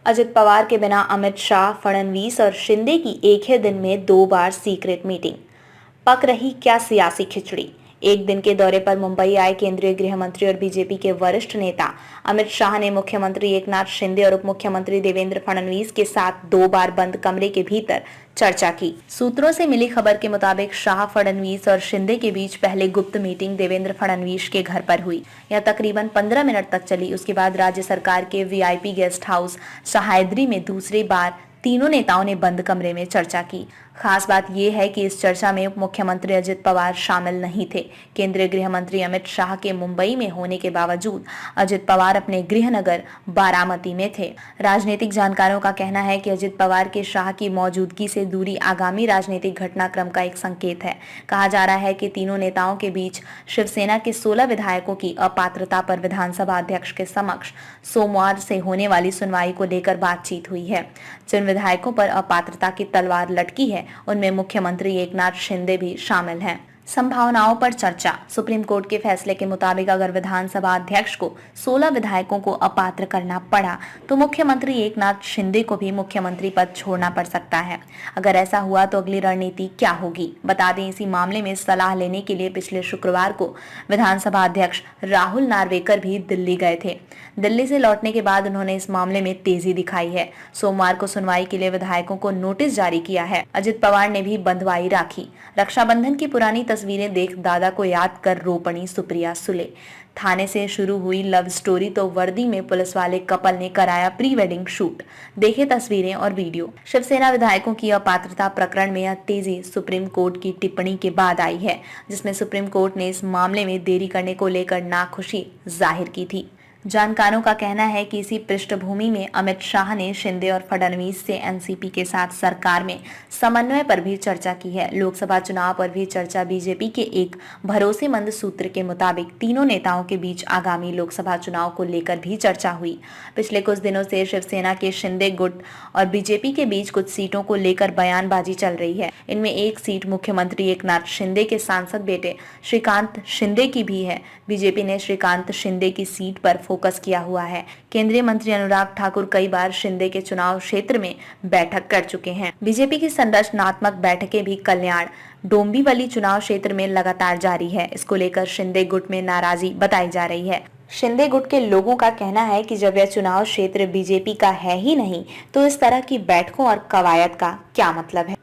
अजित पवार के बिना अमित शाह, फडणवीस और शिंदे की एक ही दिन में 2 बार सीक्रेट मीटिंग। पक रही क्या सियासी खिचड़ी। एक दिन के दौरे पर मुंबई आए केंद्रीय गृह मंत्री और बीजेपी के वरिष्ठ नेता अमित शाह ने मुख्यमंत्री एकनाथ शिंदे और उप मुख्यमंत्री देवेंद्र फडणवीस के साथ 2 बार बंद कमरे के भीतर चर्चा की। सूत्रों से मिली खबर के मुताबिक शाह, फडणवीस और शिंदे के बीच पहले गुप्त मीटिंग देवेंद्र फडणवीस के घर पर हुई। यह तकरीबन 15 मिनट तक चली। उसके बाद राज्य सरकार के वीआईपी गेस्ट हाउस सह्याद्री में दूसरी बार तीनों नेताओं ने बंद कमरे में चर्चा की। खास बात यह है कि इस चर्चा में उप मुख्यमंत्री अजित पवार शामिल नहीं थे। केंद्रीय गृह मंत्री अमित शाह के मुंबई में होने के बावजूद अजित पवार अपने गृह नगर बारामती में थे। राजनीतिक जानकारों का कहना है कि अजित पवार के शाह की मौजूदगी से दूरी आगामी राजनीतिक घटनाक्रम का एक संकेत है। कहा जा रहा है कि तीनों नेताओं के बीच शिवसेना के 16 विधायकों की अपात्रता पर विधानसभा अध्यक्ष के समक्ष सोमवार से होने वाली सुनवाई को लेकर बातचीत हुई है। जिन विधायकों पर अपात्रता की तलवार लटकी है उनमें मुख्यमंत्री एकनाथ शिंदे भी शामिल हैं। संभावनाओं पर चर्चा। सुप्रीम कोर्ट के फैसले के मुताबिक अगर विधानसभा अध्यक्ष को 16 विधायकों को अपात्र करना पड़ा तो मुख्यमंत्री एकनाथ शिंदे को भी मुख्यमंत्री पद छोड़ना पड़ सकता है। अगर ऐसा हुआ तो अगली रणनीति क्या होगी? बता दें, इसी मामले में सलाह लेने के लिए पिछले शुक्रवार को विधानसभा अध्यक्ष राहुल नार्वेकर भी दिल्ली गए थे। दिल्ली से लौटने के बाद उन्होंने इस मामले में तेजी दिखाई है। सोमवार को सुनवाई के लिए विधायकों को नोटिस जारी किया है। अजित पवार ने भी बंधवाई राखी। रक्षाबंधन की पुरानी तस्वीरें देख दादा को याद कर रो पड़ी सुप्रिया सुले। थाने से शुरू हुई लव स्टोरी तो वर्दी में पुलिस वाले कपल ने कराया प्री वेडिंग शूट। देखे तस्वीरें और वीडियो। शिवसेना विधायकों की अपात्रता प्रकरण में यह तेजी सुप्रीम कोर्ट की टिप्पणी के बाद आई है, जिसमें सुप्रीम कोर्ट ने इस मामले में देरी करने को लेकर नाखुशी जाहिर की थी। जानकारों का कहना है कि इसी पृष्ठभूमि में अमित शाह ने शिंदे और फडणवीस से एनसीपी के साथ सरकार में समन्वय पर भी चर्चा की है। लोकसभा चुनाव पर भी चर्चा। बीजेपी के एक भरोसेमंद सूत्र के मुताबिक तीनों नेताओं के बीच आगामी लोकसभा चुनाव को लेकर भी चर्चा हुई। पिछले कुछ दिनों से शिवसेना के शिंदे गुट और बीजेपी के बीच कुछ सीटों को लेकर बयानबाजी चल रही है। इनमें एक सीट मुख्यमंत्री एकनाथ शिंदे के सांसद बेटे श्रीकांत शिंदे की भी है। बीजेपी ने श्रीकांत शिंदे की सीट पर फोकस किया हुआ है। केंद्रीय मंत्री अनुराग ठाकुर कई बार शिंदे के चुनाव क्षेत्र में बैठक कर चुके हैं। बीजेपी की संरचनात्मक बैठकें भी कल्याण डोंबिवली चुनाव क्षेत्र में लगातार जारी है। इसको लेकर शिंदे गुट में नाराजगी बताई जा रही है। शिंदे गुट के लोगों का कहना है कि जब यह चुनाव क्षेत्र बीजेपी का है ही नहीं तो इस तरह की बैठकों और कवायद का क्या मतलब है।